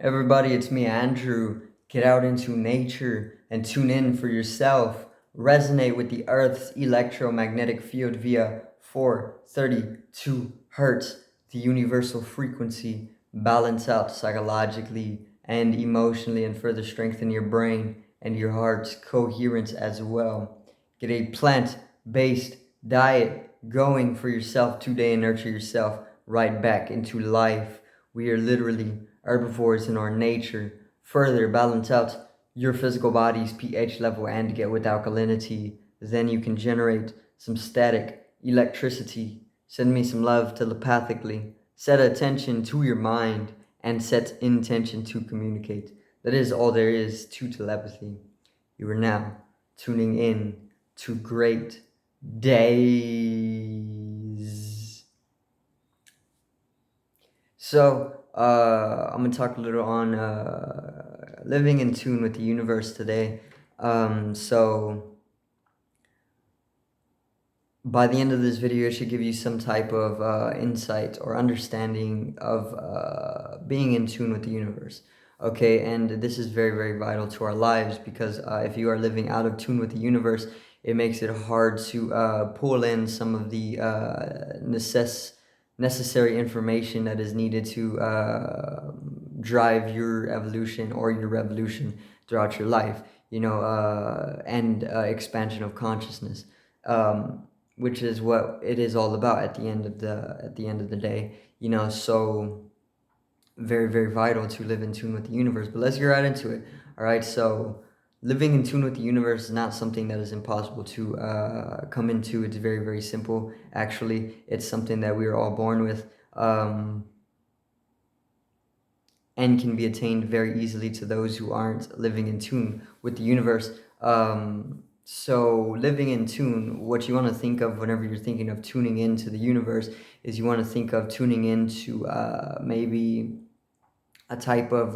Everybody, it's me, Andrew. Get out into nature and tune in for yourself. Resonate with the Earth's electromagnetic field via 432 hertz, the universal frequency. Balance out psychologically and emotionally, and further strengthen your brain and your heart's coherence as well. Get a plant based diet going for yourself today and nurture yourself right back into life. We are literally herbivores in our nature. Further balance out your physical body's pH level and get with alkalinity. Then you can generate some static electricity. Send me some love telepathically. Set attention to your mind and set intention to communicate. That is all there is to telepathy. You are now tuning in to great days. I'm gonna talk a little on living in tune with the universe today. So by the end of this video, it should give you some type of insight or understanding of being in tune with the universe. Okay, and this is very, very vital to our lives because if you are living out of tune with the universe, it makes it hard to pull in some of the necessary information that is needed to drive your evolution or your revolution throughout your life, and expansion of consciousness. Which is what it is all about at the end of the day. So very, very vital to live in tune with the universe. But let's get right into it. All right, so living in tune with the universe is not something that is impossible to come into. It's very, very simple. Actually, it's something that we are all born with, and can be attained very easily to those who aren't living in tune with the universe. So living in tune, what you want to think of whenever you're thinking of tuning into the universe is you want to think of tuning into maybe a type of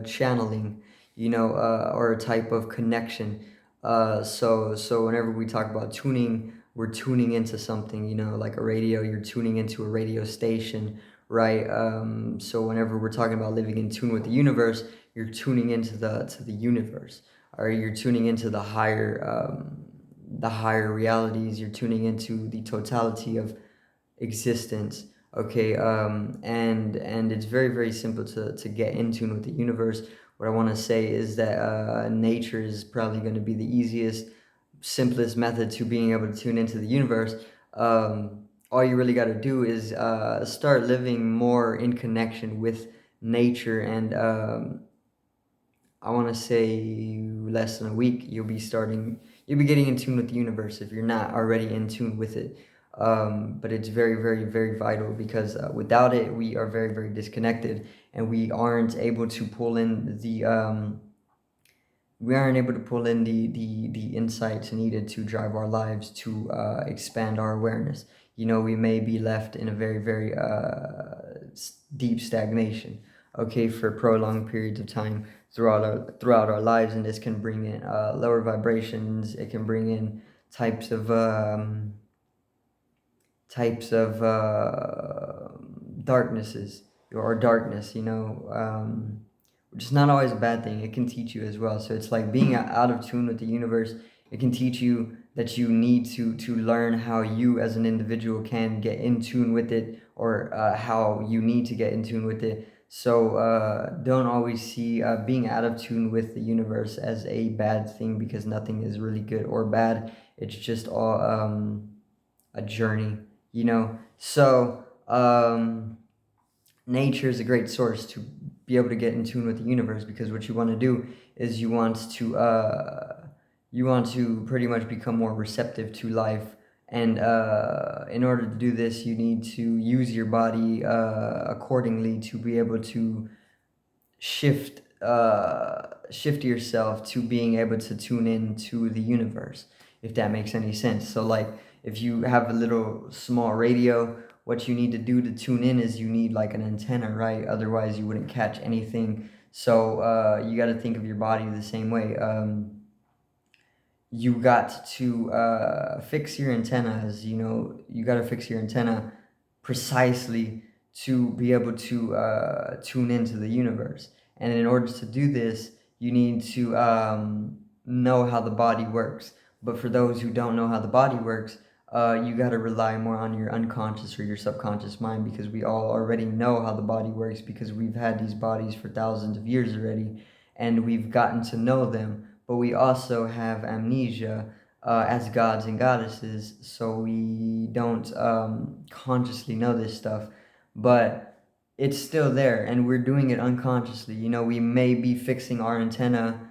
channeling, or a type of connection. So whenever we talk about tuning, we're tuning into something, like a radio, you're tuning into a radio station, right? So whenever we're talking about living in tune with the universe, you're tuning into the universe, or you're tuning into the higher realities. You're tuning into the totality of existence. Okay, and it's very, very simple to get in tune with the universe. What I want to say is that nature is probably going to be the easiest, simplest method to being able to tune into the universe. All you really got to do is start living more in connection with nature, and I want to say less than a week, you'll be getting in tune with the universe if you're not already in tune with it. But it's very, very, very vital because without it, we are very, very disconnected, and we aren't able to pull in the insights needed to drive our lives to expand our awareness. We may be left in a very, very deep stagnation, okay, for prolonged periods of time throughout our lives, and this can bring in lower vibrations. It can bring in types of darknesses, or darkness, which is not always a bad thing. It can teach you as well. So it's like being out of tune with the universe. It can teach you that you need to learn how you as an individual can get in tune with it, or how you need to get in tune with it. So don't always see being out of tune with the universe as a bad thing, because nothing is really good or bad. It's just all a journey, So nature is a great source to be able to get in tune with the universe, because what you want to do is you want to pretty much become more receptive to life. And in order to do this, you need to use your body accordingly to be able to shift yourself to being able to tune in to the universe, if that makes any sense. So like, if you have a little small radio, what you need to do to tune in is you need like an antenna, right? Otherwise you wouldn't catch anything. So you got to think of your body the same way. You got to fix your antennas. You got to fix your antenna precisely to be able to tune into the universe. And in order to do this, you need to know how the body works. But for those who don't know how the body works, you got to rely more on your unconscious or your subconscious mind, because we all already know how the body works, because we've had these bodies for thousands of years already, and we've gotten to know them. But we also have amnesia as gods and goddesses, so we don't consciously know this stuff. But it's still there, and we're doing it unconsciously. We may be fixing our antenna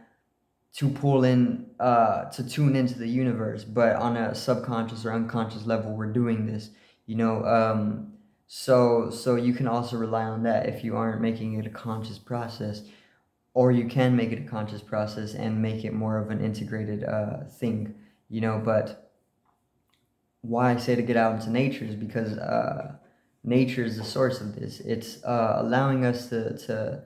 to pull in, to tune into the universe, but on a subconscious or unconscious level, we're doing this. So you can also rely on that if you aren't making it a conscious process, or you can make it a conscious process and make it more of an integrated thing. But why I say to get out into nature is because nature is the source of this. It's allowing us to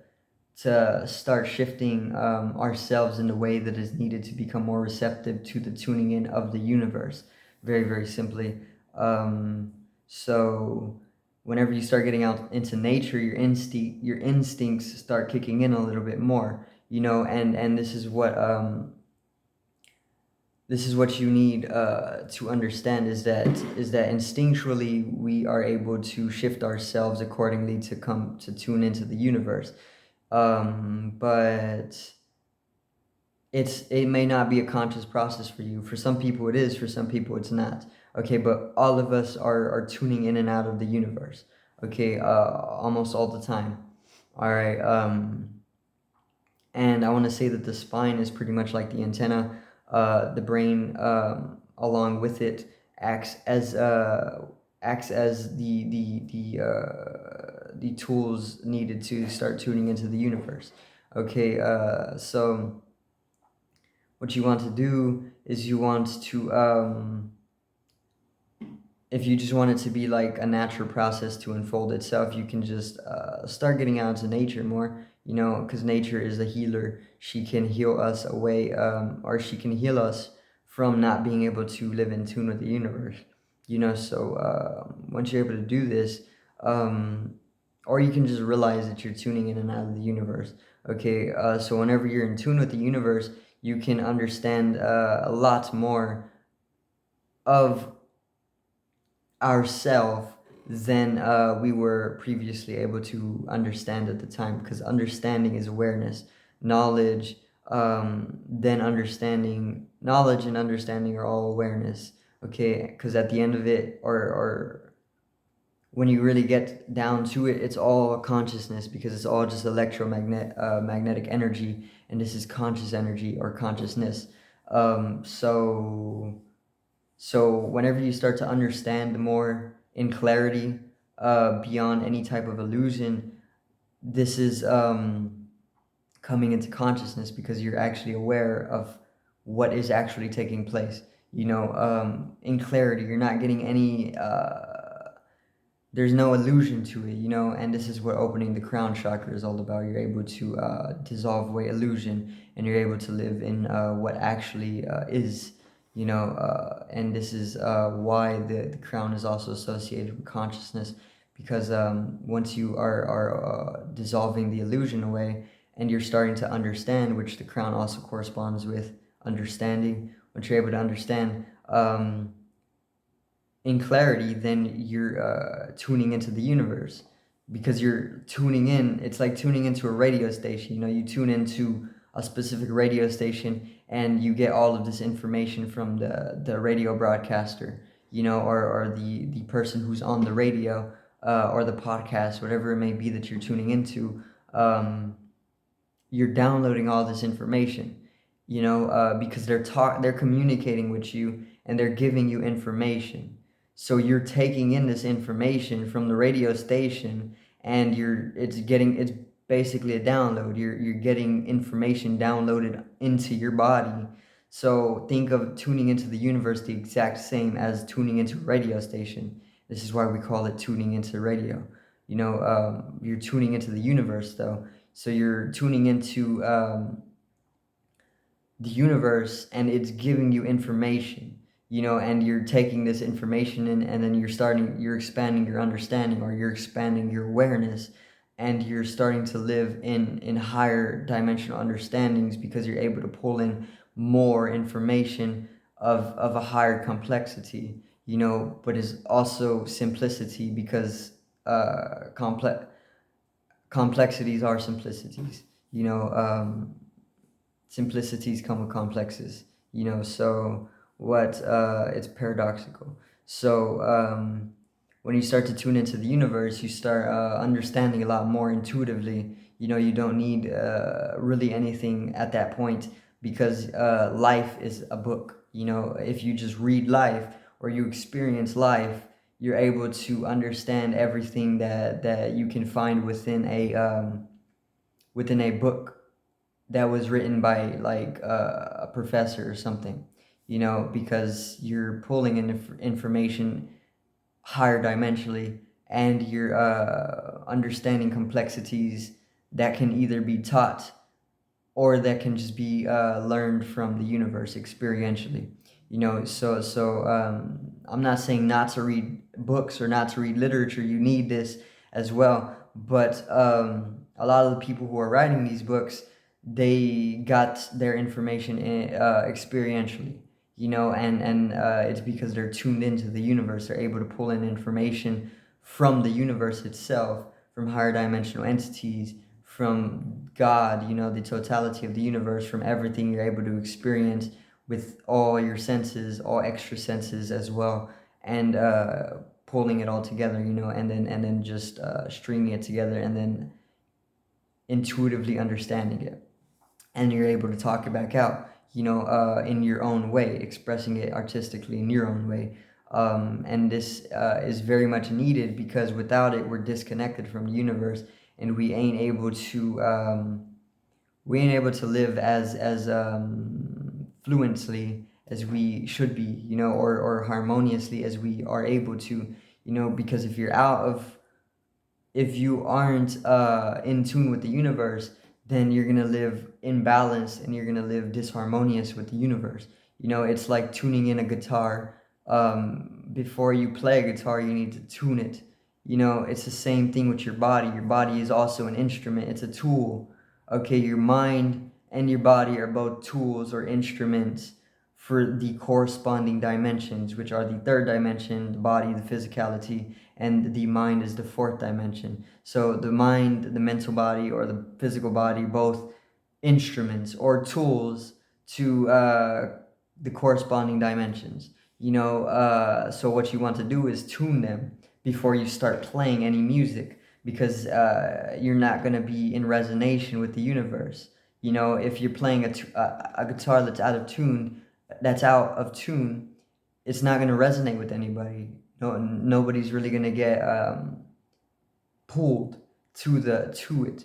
start shifting ourselves in the way that is needed to become more receptive to the tuning in of the universe. Very, very simply. So whenever you start getting out into nature, your instincts start kicking in a little bit more. And this is what you need to understand, is that instinctually we are able to shift ourselves accordingly to come to tune into the universe. But it may not be a conscious process for you. For some people it is, for some people it's not. Okay, but all of us are tuning in and out of the universe. Okay, almost all the time. All right. And I want to say that the spine is pretty much like the antenna. The brain, along with it, acts as the tools needed to start tuning into the universe. Okay, so what you want to do is you want to, if you just want it to be like a natural process to unfold itself, you can just start getting out into nature more, because nature is a healer. She can heal us away, or she can heal us from not being able to live in tune with the universe. So once you're able to do this, or you can just realize that you're tuning in and out of the universe. Okay, so whenever you're in tune with the universe, you can understand a lot more of ourself than we were previously able to understand at the time, because understanding is awareness. Knowledge, then understanding. Knowledge and understanding are all awareness. Okay, because at the end of it, or when you really get down to it, it's all consciousness, because it's all just magnetic energy, and this is conscious energy or consciousness. So whenever you start to understand more in clarity, beyond any type of illusion, this is coming into consciousness, because you're actually aware of what is actually taking place. In clarity, you're not getting any. There's no illusion to it, and this is what opening the crown chakra is all about. You're able to dissolve away illusion, and you're able to live in what actually is. And this is why the crown is also associated with consciousness, because once you are dissolving the illusion away, and you're starting to understand, which the crown also corresponds with understanding. Once you're able to understand in clarity, then you're tuning into the universe, because you're tuning in. It's like tuning into a radio station. You tune into a specific radio station, and you get all of this information from the radio broadcaster, or the person who's on the radio, or the podcast, whatever it may be that you're tuning into. You're downloading all this information, because they're communicating with you, and they're giving you information. So you're taking in this information from the radio station, and it's basically a download. You're getting information downloaded into your body. So think of tuning into the universe the exact same as tuning into a radio station. This is why we call it tuning into radio. You're tuning into the universe, though. So you're tuning into the universe, and it's giving you information, and you're taking this information in, and then you're expanding your understanding, or you're expanding your awareness, and you're starting to live in higher dimensional understandings because you're able to pull in more information of a higher complexity, but is also simplicity, because complexities are simplicities, you know. Simplicities come with complexes, so what it's paradoxical. So when you start to tune into the universe, you start understanding a lot more intuitively. You don't need really anything at that point, because life is a book. If you just read life or you experience life, you're able to understand everything that you can find within a book that was written by like a professor or something, because you're pulling in information higher dimensionally, and you're understanding complexities that can either be taught or that can just be learned from the universe experientially. I'm not saying not to read books or not to read literature. You need this as well, but a lot of the people who are writing these books, they got their information experientially, and it's because they're tuned into the universe. They're able to pull in information from the universe itself, from higher dimensional entities, from God, the totality of the universe, from everything you're able to experience with all your senses, all extra senses as well, and pulling it all together, and then just streaming it together, and then intuitively understanding it, and you're able to talk it back out, in your own way, expressing it artistically in your own way. And this is very much needed, because without it, we're disconnected from the universe, and we ain't able to live as fluently as we should be, or harmoniously as we are able to, because if you aren't in tune with the universe, then you're gonna live imbalanced, and you're gonna live disharmonious with the universe. It's like tuning in a guitar. Before you play a guitar, you need to tune it. It's the same thing with your body. Your body is also an instrument. It's a tool. Okay, your mind and your body are both tools or instruments for the corresponding dimensions, which are the third dimension, the body, the physicality, and the mind is the fourth dimension. So the mind, the mental body, or the physical body, both instruments or tools to the corresponding dimensions. So what you want to do is tune them before you start playing any music, because you're not going to be in resonation with the universe. If you're playing a guitar that's out of tune, it's not going to resonate with anybody. Nobody's really going to get pulled to it.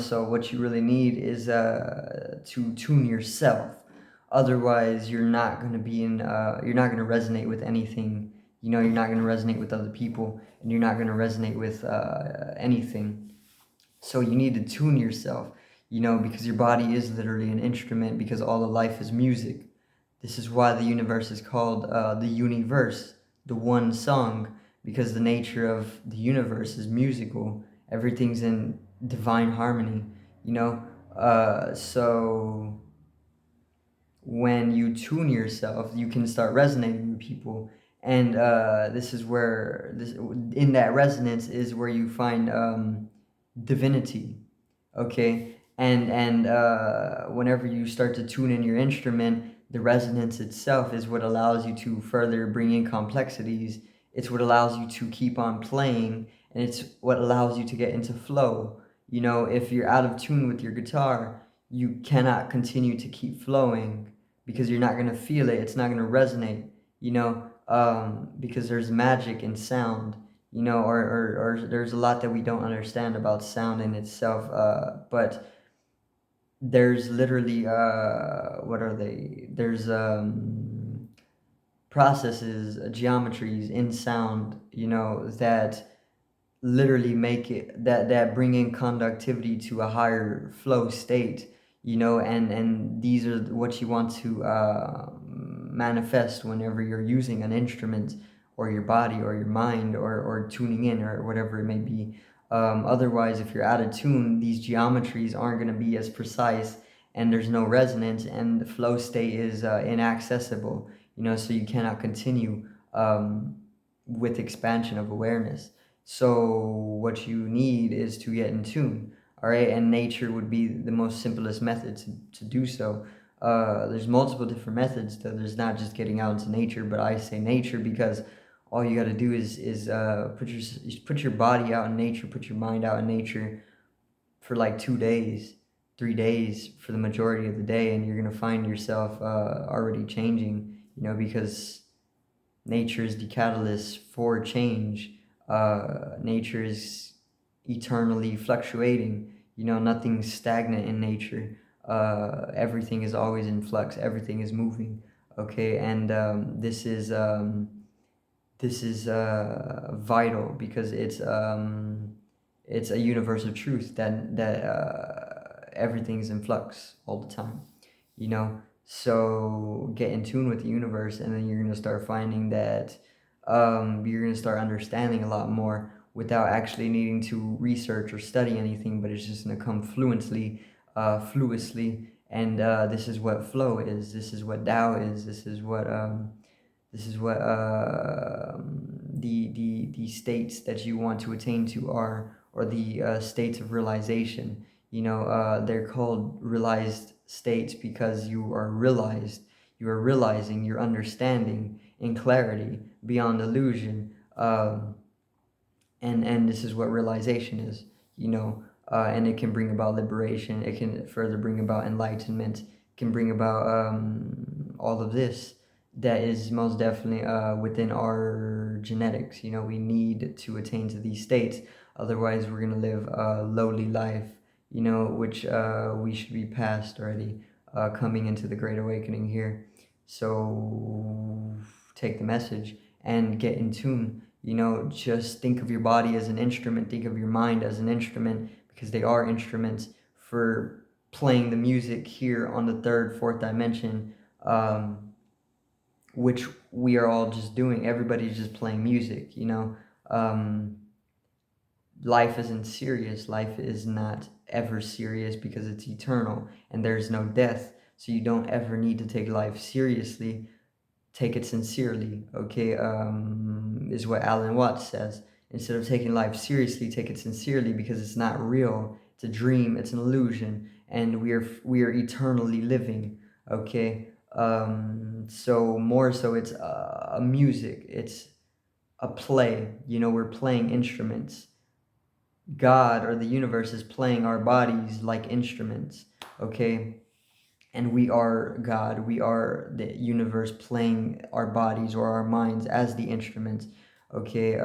So what you really need is to tune yourself. Otherwise, you're not going to resonate with anything. You're not going to resonate with other people, and you're not going to resonate with anything. So you need to tune yourself, because your body is literally an instrument, because all of life is music. This is why the universe is called the universe, the one song, because the nature of the universe is musical. Everything's in divine harmony, so when you tune yourself, you can start resonating with people. And this is where in that resonance is where you find divinity. Okay, and whenever you start to tune in your instrument, the resonance itself is what allows you to further bring in complexities. It's what allows you to keep on playing, and it's what allows you to get into flow. If you're out of tune with your guitar, you cannot continue to keep flowing, because you're not going to feel it. It's not going to resonate, because there's magic in sound, or there's a lot that we don't understand about sound in itself. But there's literally, what are they? There's processes, geometries in sound, that literally make it that bring in conductivity to a higher flow state, and these are what you want to manifest whenever you're using an instrument, or your body, or your mind, or tuning in, or whatever it may be. Otherwise, if you're out of tune, these geometries aren't going to be as precise, and there's no resonance, and the flow state is inaccessible. So you cannot continue with expansion of awareness. So what you need is to get in tune. All right, and nature would be the most simplest method to do so. There's multiple different methods, though. There's not just getting out into nature, but I say nature because all you got to do is put your body out in nature, put your mind out in nature for like 2 days, 3 days for the majority of the day, and you're gonna find yourself already changing. Because nature is the catalyst for change. Nature is eternally fluctuating. Nothing's stagnant in nature. Everything is always in flux. Everything is moving. Okay, and this is vital because it's a universal truth that everything's in flux all the time. So get in tune with the universe, and then you're gonna start finding that you're gonna start understanding a lot more without actually needing to research or study anything, but it's just gonna come fluidly, and this is what flow is. This is what Tao is. This is what the states that you want to attain to are, or the states of realization. They're called realized states because you are realized. You are realizing, you're understanding in clarity, beyond illusion. And this is what realization is. And it can bring about liberation. It can further bring about enlightenment. It can bring about all of this that is most definitely within our genetics. We need to attain to these states. Otherwise, we're going to live a lowly life, which we should be past already, coming into the Great Awakening here. So take the message and get in tune. Just think of your body as an instrument. Think of your mind as an instrument, because they are instruments for playing the music here on the third, fourth dimension, which we are all just doing. Everybody's just playing music. Life isn't serious. Life is not ever serious because it's eternal and there's no death. So you don't ever need to take life seriously. Take it sincerely, okay? Is what Alan Watts says. Instead of taking life seriously, take it sincerely, because it's not real. It's a dream. It's an illusion, and we are eternally living, okay? So more so, it's a music. It's a play. We're playing instruments. God or the universe is playing our bodies like instruments, okay? And we are God. We are the universe playing our bodies or our minds as the instruments, okay?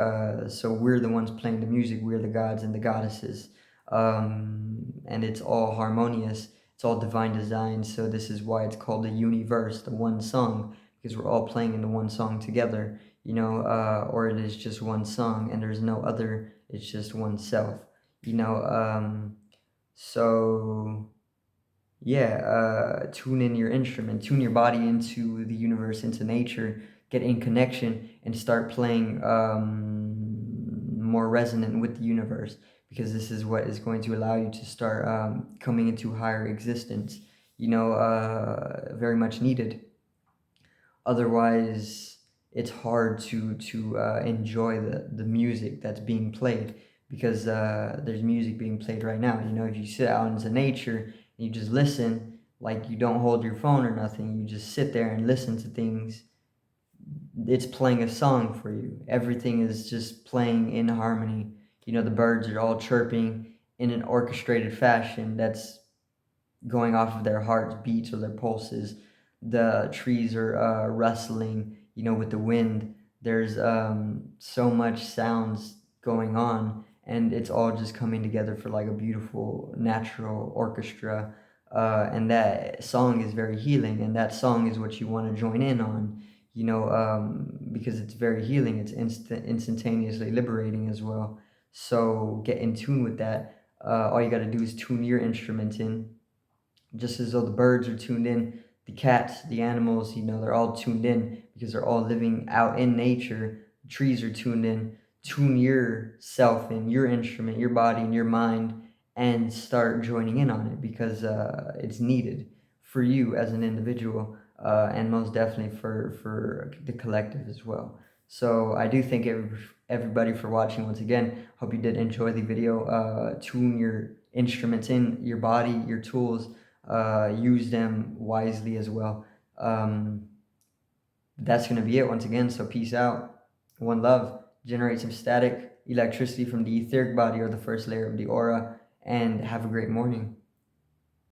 So we're the ones playing the music. We're the gods and the goddesses, and it's all harmonious. It's all divine design. So this is why it's called the universe, the one song, because we're all playing in the one song together, or it is just one song and there's no other. It's just one self, so yeah, tune in your instrument, tune your body into the universe, into nature, get in connection, and start playing more resonant with the universe, because this is what is going to allow you to start coming into higher existence, very much needed. Otherwise, it's hard to enjoy the music that's being played, because there's music being played right now. If you sit out into nature and you just listen, like you don't hold your phone or nothing, you just sit there and listen to things, it's playing a song for you. Everything is just playing in harmony. The birds are all chirping in an orchestrated fashion that's going off of their heart's beats or their pulses. The trees are rustling, with the wind. There's so much sounds going on, and it's all just coming together for like a beautiful natural orchestra. And that song is very healing, and that song is what you want to join in on, because it's very healing. It's instantaneously liberating as well. So get in tune with that. All you got to do is tune your instrument in, just as though the birds are tuned in, the cats, the animals, they're all tuned in because they're all living out in nature. The trees are tuned in. tune yourself in, your instrument, your body, and your mind, and start joining in on it, because it's needed for you as an individual, and most definitely for the collective as well. So I do thank everybody for watching once again. Hope you did enjoy the video. Tune your instruments in, your body, your tools. Use them wisely as well. That's going to be it once again. So peace out. One love. Generate some static electricity from the etheric body, or the first layer of the aura, and have a great morning.